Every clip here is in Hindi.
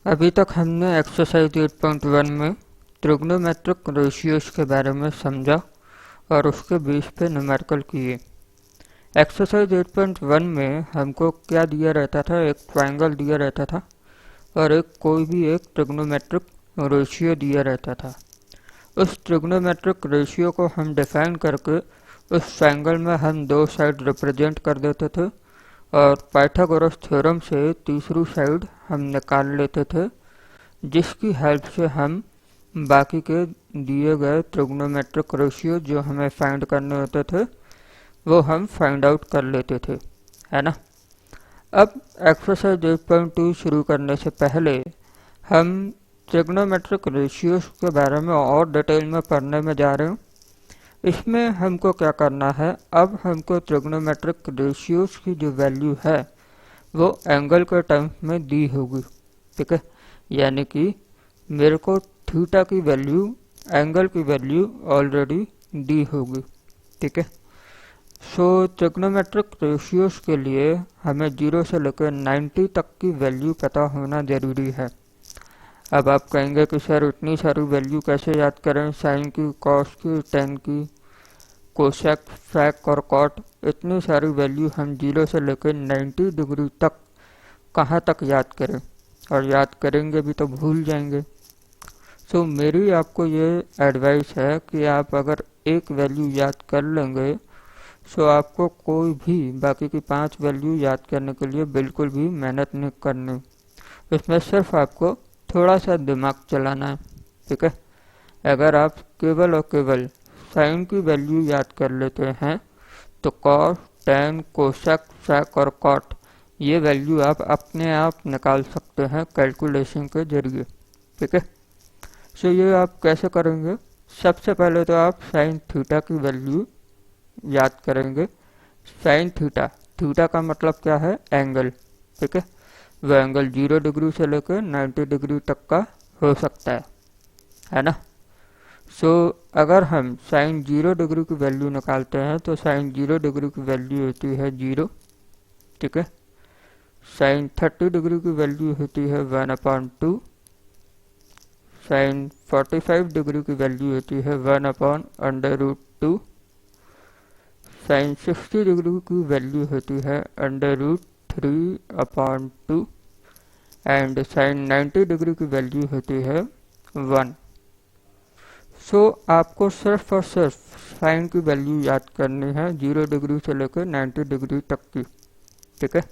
अभी तक हमने एक्सरसाइज 8.1 में ट्रिग्नोमेट्रिक रेशियोज के बारे में समझा और उसके बेस पे न्यूमेरिकल किए। एक्सरसाइज 8.1 में हमको क्या दिया रहता था, एक ट्रायंगल दिया रहता था और कोई भी एक ट्रिग्नोमेट्रिक रेशियो दिया रहता था। उस ट्रिग्नोमेट्रिक रेशियो को हम डिफाइन करके उस ट्रायंगल में हम दो साइड रिप्रेजेंट कर देते थे और पाइथागोरस थ्योरम से तीसरी साइड हम निकाल लेते थे, जिसकी हेल्प से हम बाकी के दिए गए ट्रिग्नोमेट्रिक रेशियो जो हमें फाइंड करने होते थे वो हम फाइंड आउट कर लेते थे, है ना। अब एक्सरसाइज 8.2 शुरू करने से पहले हम ट्रिग्नोमेट्रिक रेशियोज के बारे में और डिटेल में पढ़ने में जा रहे हैं। इसमें हमको क्या करना है, अब हमको ट्रिग्नोमेट्रिक रेशियोज की जो वैल्यू है वो एंगल के टर्म्स में दी होगी, ठीक है। यानी कि मेरे को थीटा की वैल्यू, एंगल की वैल्यू ऑलरेडी दी होगी, ठीक है। सो ट्रिग्नोमेट्रिक रेशियोज के लिए हमें 0 से लेकर 90 तक की वैल्यू पता होना ज़रूरी है। अब आप कहेंगे कि सर इतनी सारी वैल्यू कैसे याद करें, साइन की, कॉस की, टेन की, कोसेक, सेक और कॉट, इतनी सारी वैल्यू हम 0 से लेकर 90 डिग्री तक कहाँ तक याद करें, और याद करेंगे भी तो भूल जाएंगे। सो मेरी आपको ये एडवाइस है कि आप अगर एक वैल्यू याद कर लेंगे सो आपको कोई भी बाकी की 5 वैल्यू याद करने के लिए बिल्कुल भी मेहनत नहीं करनी। इसमें सिर्फ आपको थोड़ा सा दिमाग चलाना है, ठीक है। अगर आप केवल और केवल साइन की वैल्यू याद कर लेते हैं तो कॉस, टेन, कोसेक, सेक और कॉट ये वैल्यू आप अपने आप निकाल सकते हैं कैलकुलेशन के जरिए, ठीक है। सो ये आप कैसे करेंगे, सबसे पहले तो आप साइन थीटा की वैल्यू याद करेंगे। साइन थीटा, थीटा का मतलब क्या है, एंगल, ठीक है। वह एंगल 0 डिग्री से लेकर 90 डिग्री तक का हो सकता है ना। सो अगर हम साइन 0 डिग्री की वैल्यू निकालते हैं तो साइन 0 डिग्री की वैल्यू होती है 0, ठीक है। साइन 30 डिग्री की वैल्यू होती है 1/2, साइन 45 डिग्री की वैल्यू होती है 1/√2, साइन 60 डिग्री की वैल्यू होती है √3/2 एंड साइन 90 डिग्री की वैल्यू होती है 1। सो आपको सिर्फ और सिर्फ साइन की वैल्यू याद करनी है 0 डिग्री से लेकर 90 डिग्री तक की, ठीक है।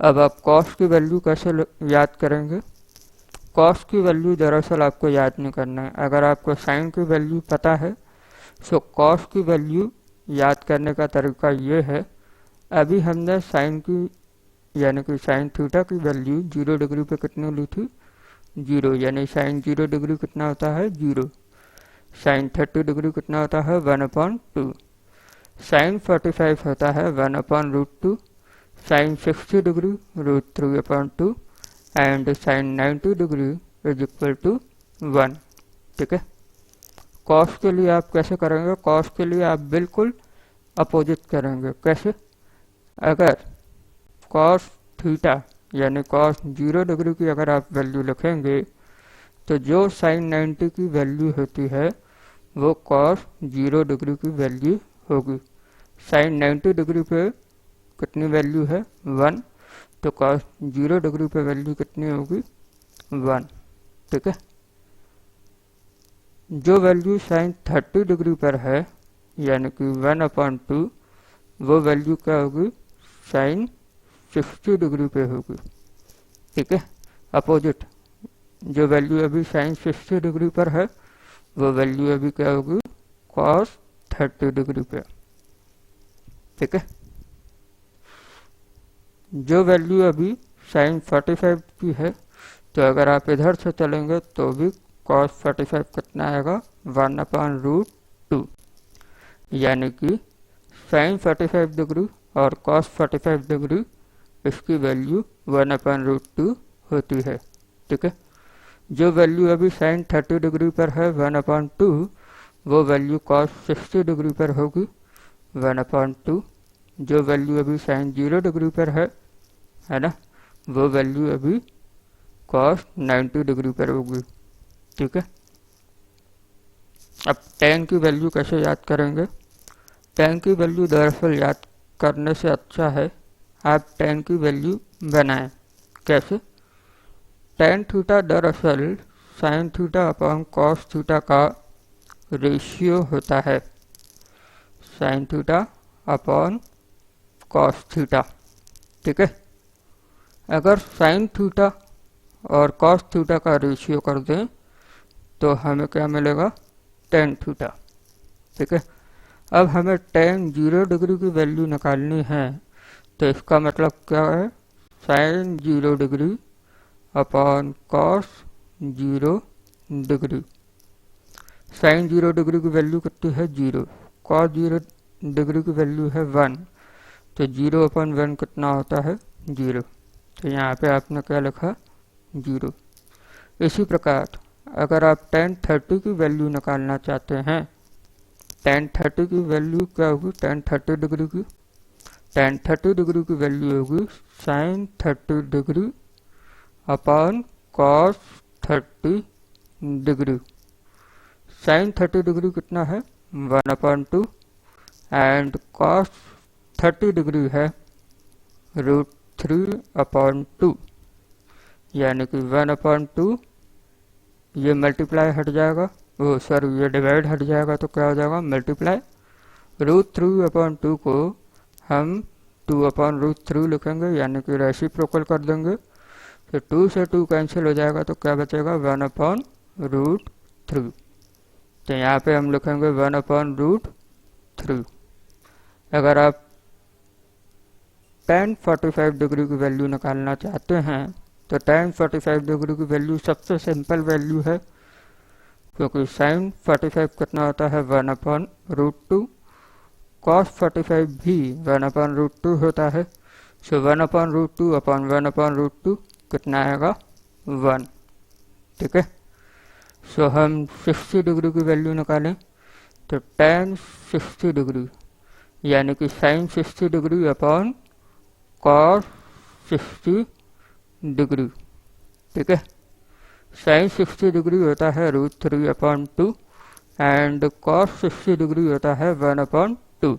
अब आप कॉस की वैल्यू कैसे याद करेंगे। कॉस की वैल्यू दरअसल आपको याद नहीं करना है। अगर आपको साइन की वैल्यू पता है सो कॉस की वैल्यू याद करने का तरीका ये है, अभी हमने साइन की यानी कि साइन थीटा की वैल्यू 0 डिग्री पे कितनी ली थी, 0, यानी साइन 0 डिग्री कितना होता है, 0। साइन 30 डिग्री कितना होता है, 1/2। साइन 45 होता है 1/√2, sine 60 degree √3/2 and sine 90 degree is equal to 1, ठीक है। कॉस के लिए आप कैसे करेंगे, कॉस के लिए आप बिल्कुल अपोजिट करेंगे। कैसे, अगर कॉस थीटा यानी कॉस 0 डिग्री की अगर आप वैल्यू लिखेंगे तो जो साइन 90 की वैल्यू होती है वो कॉस 0 डिग्री की वैल्यू होगी। साइन 90 डिग्री पे कितनी वैल्यू है, 1, तो कॉस 0 डिग्री पे वैल्यू कितनी होगी, 1, ठीक है। जो वैल्यू साइन 30 डिग्री पर है यानी कि 1/2 वो वैल्यू क्या होगी, साइन 60 डिग्री पे होगी, ठीक है। अपोजिट जो वैल्यू अभी साइन 60 डिग्री पर है वो वैल्यू अभी क्या होगी, कॉस 30 डिग्री पे, ठीक है। जो वैल्यू अभी साइन 45 की है तो अगर आप इधर से चलेंगे तो भी कॉस 45 कितना आएगा, 1/√2, यानी कि साइन 45 डिग्री और कॉस 45 डिग्री इसकी वैल्यू 1/√2 होती है, ठीक है। जो वैल्यू अभी साइन 30 डिग्री पर है 1/2 वो वैल्यू कॉस 60 डिग्री पर होगी 1/2। जो वैल्यू अभी साइन 0 डिग्री पर है ना, वो वैल्यू अभी कॉस 90 डिग्री पर होगी। ठीक है, अब tan की वैल्यू कैसे याद करेंगे? tan की वैल्यू दरअसल याद करने से अच्छा है आप tan की वैल्यू बनाएं। कैसे? tan थीटा दरअसल sin theta upon cos theta का रेशियो होता है, sin theta upon cos theta. ठीक है, अगर sin थीटा और cos थीटा का रेशियो कर दें तो हमें क्या मिलेगा? tan theta. ठीक है, अब हमें tan 0 डिग्री की वैल्यू निकालनी है, तो इसका मतलब क्या है? sin 0 degree upon cos 0 degree. sin 0 degree की वैल्यू कितनी है? 0। cos 0 डिग्री की वैल्यू है 1, तो 0 अपॉन 1 कितना होता है? 0। तो यहाँ पे आपने क्या लिखा? 0। इसी प्रकार अगर आप tan 30 की वैल्यू निकालना चाहते हैं, tan 30 की वैल्यू क्या होगी? tan 30 डिग्री की, tan 30 डिग्री की वैल्यू होगी sin 30 degree upon cos 30 degree. sin 30 degree कितना है? 1/2 एंड cos 30 डिग्री है √3/2, यानी कि 1/2 ये मल्टीप्लाई हट जाएगा, वो सॉरी ये डिवाइड हट जाएगा, तो क्या हो जाएगा? मल्टीप्लाई। √3/2 को हम 2/√3 लिखेंगे, यानी कि रेसिप्रोकल कर देंगे, तो 2 से 2 कैंसिल हो जाएगा, तो क्या बचेगा? 1/√3। तो यहाँ पे हम लिखेंगे 1/√3। अगर आप tan 45 डिग्री की वैल्यू निकालना चाहते हैं, तो tan 45 डिग्री की वैल्यू सबसे सिंपल वैल्यू है, क्योंकि sin 45 कितना होता है? 1/√2। cos 45 भी 1/√2 होता है, सो 1/√2 अपॉन 1/√2 कितना आएगा? 1। ठीक है, सो हम 60 डिग्री की वैल्यू निकालें, तो tan 60 डिग्री यानी कि sin 60 degree upon cos 60 degree. ठीक है, sin 60 डिग्री होता है √3/2 एंड cos 60 डिग्री होता है 1/2,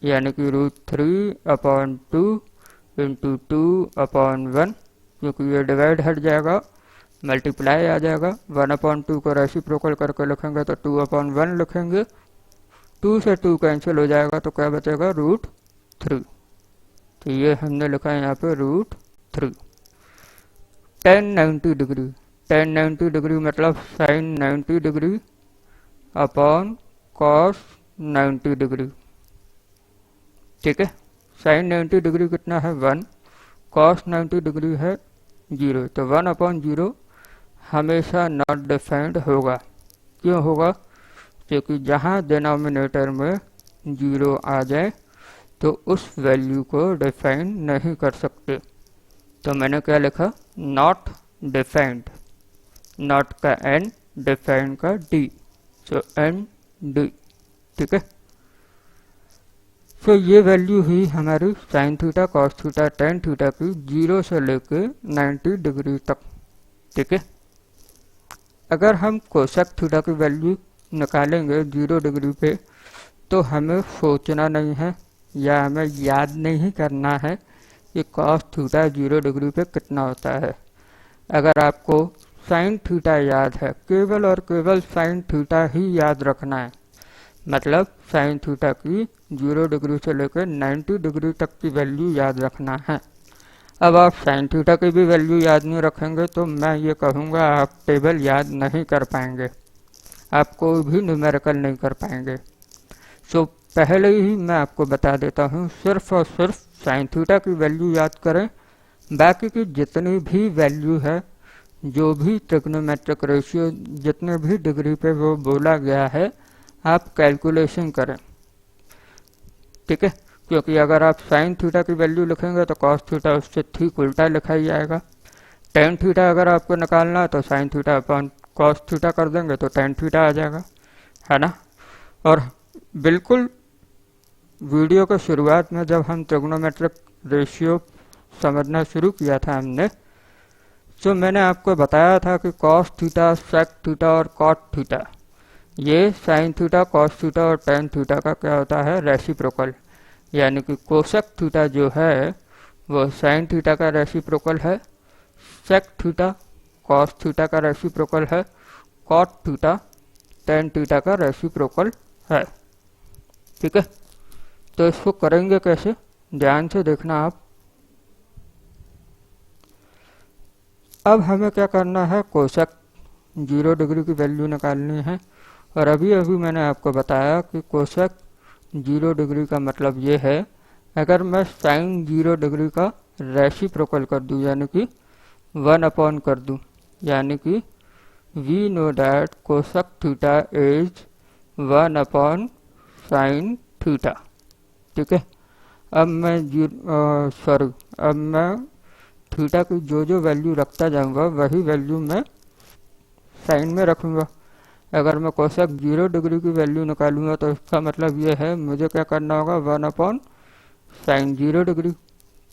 यानी कि √3/2 इंटू 2/1, क्योंकि ये डिवाइड हट जाएगा, मल्टीप्लाई आ जाएगा। 1/2 को रेसिप्रोकल करके लिखेंगे तो 2/1 लिखेंगे, 2 से 2 कैंसिल हो जाएगा, तो क्या बचेगा? √3। तो ये हमने लिखा है यहाँ पे √3। tan 90 डिग्री, tan 90 डिग्री मतलब sin 90 degree upon cos 90 degree. ठीक है, sin 90 डिग्री कितना है? 1, cos 90 डिग्री है 0, तो 1/0 हमेशा नॉट डिफाइंड होगा। क्यों होगा? क्योंकि जहाँ डिनोमिनेटर में 0 आ जाए तो उस वैल्यू को डिफाइन नहीं कर सकते। तो मैंने क्या लिखा? नॉट डिफाइंड, नॉट का n, डिफाइंड का d, सो ND। ठीक है, तो ये वैल्यू हुई हमारी sine theta, cos theta, tan theta की 0 से लेके 90 डिग्री तक। ठीक है, अगर हम कोसेक थीटा की वैल्यू निकालेंगे 0 डिग्री पे, तो हमें सोचना नहीं है या हमें याद नहीं करना है कि कॉस थीटा 0 डिग्री पे कितना होता है। अगर आपको साइन थीटा याद है, केवल और केवल साइन थीटा ही याद रखना है, मतलब साइन थीटा की 0 डिग्री से लेकर 90 डिग्री तक की वैल्यू याद रखना है। अब आप साइन थीटा की भी वैल्यू याद नहीं रखेंगे तो मैं ये कहूँगा आप टेबल याद नहीं कर पाएंगे, आप कोई भी न्यूमेरिकल नहीं कर पाएंगे। सो पहले ही मैं आपको बता देता हूँ, सिर्फ और सिर्फ साइन थीटा की वैल्यू याद करें, बाकी की जितनी भी वैल्यू है, जो भी ट्रिग्नोमेट्रिक रेशियो जितने भी डिग्री पे वो बोला गया है, आप कैलकुलेशन करें। ठीक है, क्योंकि अगर आप साइन थीटा की वैल्यू लिखेंगे तो कॉस थीटा उससे ठीक उल्टा लिखा ही जाएगा। टेन थीटा अगर आपको निकालना है तो sine theta upon cos theta कर देंगे तो टेन थीटा आ जाएगा, है ना। और बिल्कुल वीडियो के शुरुआत में जब हम ट्रिग्नोमेट्रिक रेशियो समझना शुरू किया था हमने, जो मैंने आपको बताया था कि कॉस थीटा, सेक थीटा और कॉट थीटा, ये साइन थीटा, कॉस थीटा और टेन थीटा का क्या होता है, रेसिप्रोकल। यानी कि कोसेक थीटा जो है वो साइन थीटा का रेसिप्रोकल है, सेक थीटा कॉस थीटा का रेसिप्रोकल है, कॉट थीटा टेन थीटा का रेसिप्रोकल है। ठीक है, तो इसको करेंगे कैसे, ध्यान से देखना आप। अब हमें क्या करना है, कोसेक 0 डिग्री की वैल्यू निकालनी है। और अभी अभी मैंने आपको बताया कि कोसेक 0 डिग्री का मतलब ये है, अगर मैं साइन 0 डिग्री का रेसिप्रोकल कर दूं, यानी कि 1 अपॉन कर दूं, यानी कि we know that cosec theta is 1 upon sine theta. ठीक है, अब मैं अब मैं थीटा की जो वैल्यू रखता जाऊंगा वही वैल्यू मैं साइन में रखूंगा। अगर मैं कोसेक 0 डिग्री की वैल्यू निकालूंगा तो इसका मतलब ये है मुझे क्या करना होगा, 1 अपॉन साइन 0 डिग्री।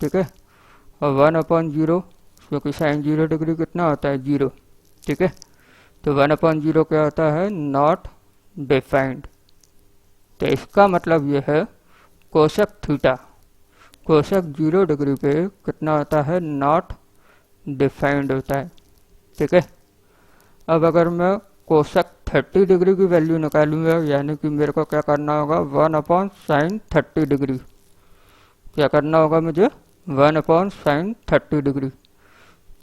ठीक है, और 1 अपॉन 0, क्योंकि साइन 0 डिग्री कितना होता है, 0। ठीक है, तो 1 अपॉन 0 क्या होता है, नॉट डिफाइंड। तो इसका मतलब ये है कोसेक थीटा कोसेक 0 डिग्री पे कितना होता है, नॉट डिफाइंड होता है। ठीक है, अब अगर मैं कोसेक 30 डिग्री की वैल्यू निकालूंगा, यानी कि मेरे को क्या करना होगा, 1 अपॉन साइन 30 डिग्री। क्या करना होगा मुझे, 1 अपॉन साइन 30 डिग्री।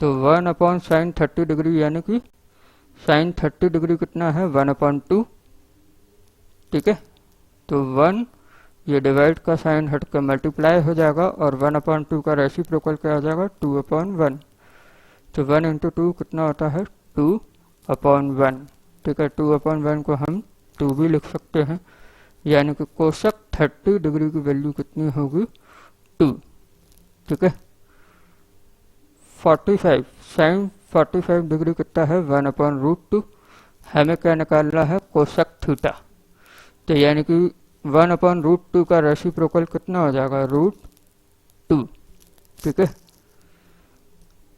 तो 1 अपॉन साइन 30 डिग्री यानी कि साइन 30 डिग्री कितना है, 1 अपॉन 2। ठीक है, तो 1 ये डिवाइड का साइन हट कर मल्टीप्लाई हो जाएगा और 1 अपॉन 2 का रेसिप्रोकल क्या हो जाएगा, 2 अपॉन 1। तो 1 इंटू 2 कितना होता है, 2 अपॉन 1। ठीक है, 2 अपॉन 1 को हम 2 भी लिख सकते हैं, यानी कि कोसेक 30 डिग्री की वैल्यू कितनी होगी, 2। ठीक है, 45 साइन 45 डिग्री कितना है, 1 अपॉन रूट 2। हमें क्या निकालना है, कोसेक थीटा। तो यानी कि 1 अपॉन रूट 2 का रेसिप्रोकल कितना हो जाएगा, रूट 2। ठीक है,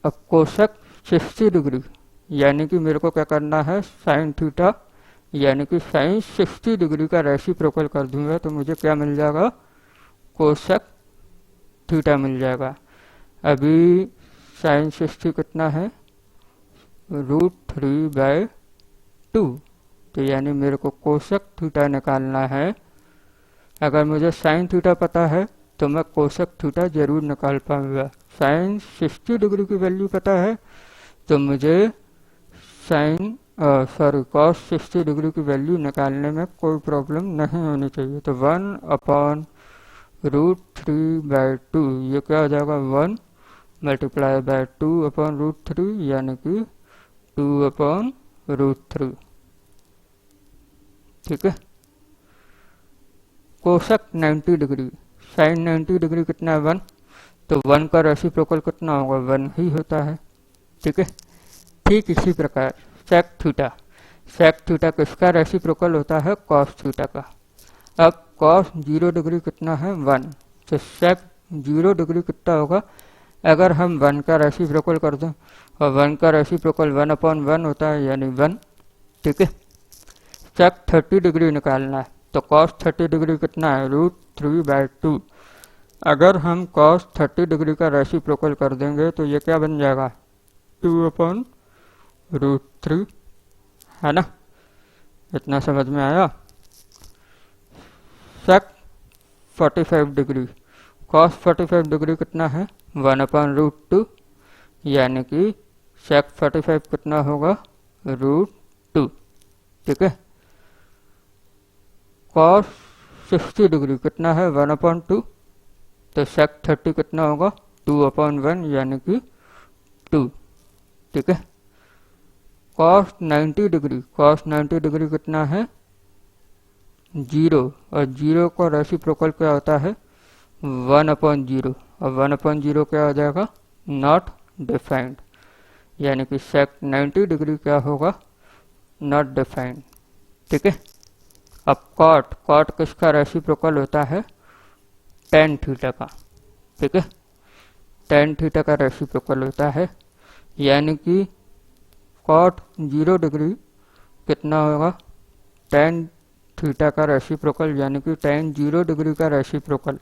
अब कोसेक 60 डिग्री, यानी कि मेरे को क्या करना है, साइन थीटा यानी कि साइन 60 डिग्री का रेसिप्रोकल कर दूंगा तो मुझे क्या मिल जाएगा, कोसेक थीटा मिल जाएगा। अभी साइन 60 कितना है, रूट 3/2। तो यानी मेरे को कोसेक थीटा निकालना है। अगर मुझे साइन थीटा पता है तो मैं कोसेक थीटा जरूर निकाल पाऊंगा। साइन 60 डिग्री की वैल्यू पता है तो मुझे कॉस 60 डिग्री की वैल्यू निकालने में कोई प्रॉब्लम नहीं होनी चाहिए। तो 1 अपॉन रूट 3/2 ये क्या हो जाएगा, 1 मल्टीप्लाई बाय 2 अपॉन रूट 3 यानी कि 2 अपॉन रूट 3। ठीक है, कोसेक 90 डिग्री, साइन 90 डिग्री कितना है, 1। तो 1 का रेसिप्रोकल कितना होगा, 1 ही होता है। ठीक है, ठीक इसी प्रकार सेक थीटा किसका रेसिप्रोकल होता है, कॉस थीटा का। अब कॉस 0 डिग्री कितना है, 1। तो सेक 0 डिग्री कितना होगा, अगर हम 1 का रेसिप्रोकल कर दें, और 1 का रेसिप्रोकल 1 अपॉन 1 होता है यानी 1। ठीक है, सेक 30 डिग्री निकालना है तो कॉस 30 डिग्री कितना है, रूट 3/2। अगर हम कॉस 30 डिग्री का रेसिप्रोकल कर देंगे तो ये क्या बन जाएगा, 2 अपॉन रूट 3, है ना। इतना समझ में आया। सेक 45 डिग्री, कॉस 45 डिग्री कितना है, 1 अपॉन रूट 2, यानी कि सेक 45 कितना होगा, रूट 2। ठीक है, कॉस 60 डिग्री कितना है, 1 अपॉन 2। तो सेक 30 कितना होगा, 2 अपॉन 1 यानी कि 2। ठीक है, कॉस 90 डिग्री कितना है, 0। और 0 का रेसिप्रोकल क्या होता है, 1 अपॉन 0। और 1 अपॉन 0 क्या हो जाएगा, नॉट डिफाइंड। यानी कि सेक 90 डिग्री क्या होगा, नॉट डिफाइंड। ठीक है, अब कॉट किसका रेसिप्रोकल होता है, टेन थीटा का। ठीक है, टेन थीटा का रेसिप्रोकल होता है। यानी कि कॉट 0 डिग्री कितना होगा, tan थीटा का रेसिप्रोकल, यानी कि tan 0 डिग्री का रेसिप्रोकल,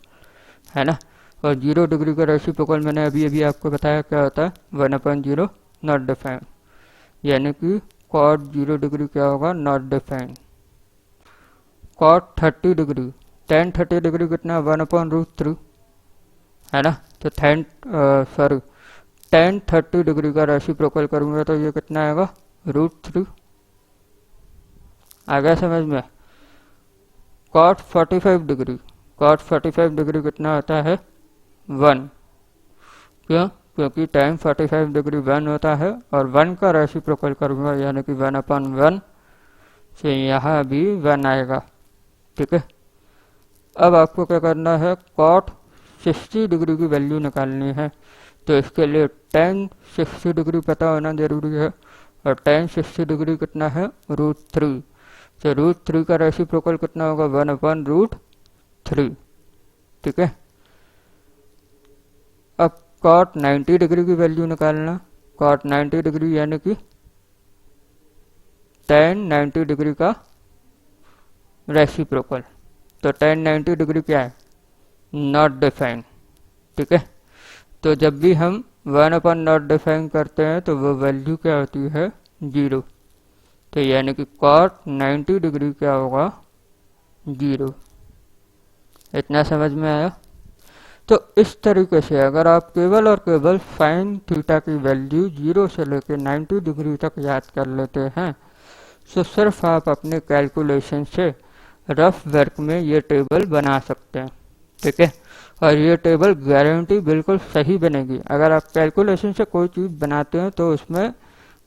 है ना। और 0 डिग्री का रेसिप्रोकल मैंने अभी अभी आपको बताया क्या होता है, 1/0 नॉट डिफाइंड, यानी कि कॉट 0 डिग्री क्या होगा, not defined. Cot 30 degree, tan 30 degree कितना, 1/√3, है ना। तो tan 30 डिग्री का रेसिप्रोकल करूंगा तो ये कितना आएगा, √3। आ गया समझ में। cot 45 डिग्री, cot 45 डिग्री कितना होता है, 1। क्यों, क्योंकि tan 45 डिग्री 1 होता है, और 1 का रेसिप्रोकल करूंगा यानी कि 1/1 से यहाँ भी 1 आएगा, ठीक है। अब आपको क्या करना है, cot 60 डिग्री की वैल्यू निकालनी है। तो इसके लिए tan 60 डिग्री पता होना जरूरी है, और tan 60 डिग्री कितना है, √3। तो √3 का रेसिप्रोकल कितना होगा, 1/√3, ठीक है। अब cot 90 डिग्री की वैल्यू निकालना, cot 90 डिग्री यानी कि tan 90 डिग्री का रेसिप्रोकल। तो tan 90 डिग्री क्या है, नॉट डिफाइंड, ठीक है। तो जब भी हम 1/नॉट डिफाइन करते हैं तो वो वैल्यू क्या होती है, 0। तो यानी कि cot 90 डिग्री क्या होगा, 0। इतना समझ में आया। तो इस तरीके से अगर आप केवल और केवल साइन थीटा की वैल्यू 0 से लेकर 90 डिग्री तक याद कर लेते हैं, तो सिर्फ आप अपने कैलकुलेशन से रफ वर्क में ये टेबल बना सकते हैं, ठीक है। और ये टेबल गारंटी बिल्कुल सही बनेगी। अगर आप कैलकुलेशन से कोई चीज़ बनाते हैं तो उसमें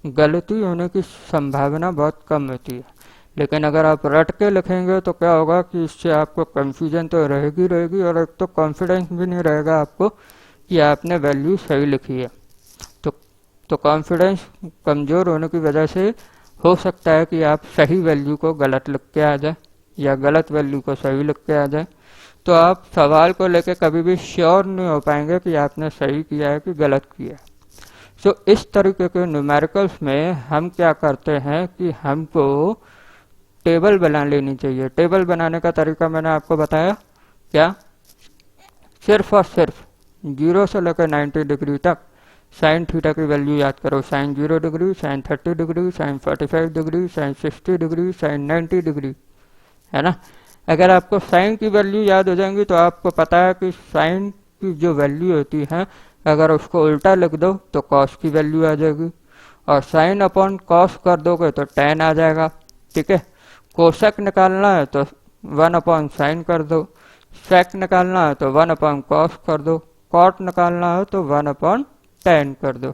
गलती होने की संभावना बहुत कम होती है, लेकिन अगर आप रट के लिखेंगे तो क्या होगा कि इससे आपको कंफ्यूजन तो रहेगी, और एक तो कॉन्फिडेंस भी नहीं रहेगा आपको कि आपने वैल्यू सही लिखी है। तो कॉन्फिडेंस कमज़ोर होने की वजह से हो सकता है कि आप सही वैल्यू को गलत लिख के आ जाए, या गलत वैल्यू को सही लिख के आ जाए। तो आप सवाल को लेकर कभी भी श्योर नहीं हो पाएंगे कि आपने सही किया है कि गलत किया है। सो इस तरीके के न्यूमेरिकल्स में हम क्या करते हैं कि हमको टेबल बना लेनी चाहिए। टेबल बनाने का तरीका मैंने आपको बताया, क्या, सिर्फ और सिर्फ 0 से लेकर 90 डिग्री तक साइन थीटा की वैल्यू याद करो। Sine 0 degree, sine 30 degree, sine 45 degree, sine 60 degree, sine 90 degree, है ना। अगर आपको साइन की वैल्यू याद हो जाएंगी तो आपको पता है कि साइन की जो वैल्यू होती है अगर उसको उल्टा लिख दो तो कॉस की वैल्यू आ जाएगी, और साइन अपॉन कॉस कर दोगे तो tan आ जाएगा, ठीक है। कोसेक निकालना है तो 1/sin कर दो, सेक निकालना है तो 1/cos कर दो, कॉट निकालना है तो 1/tan कर दो।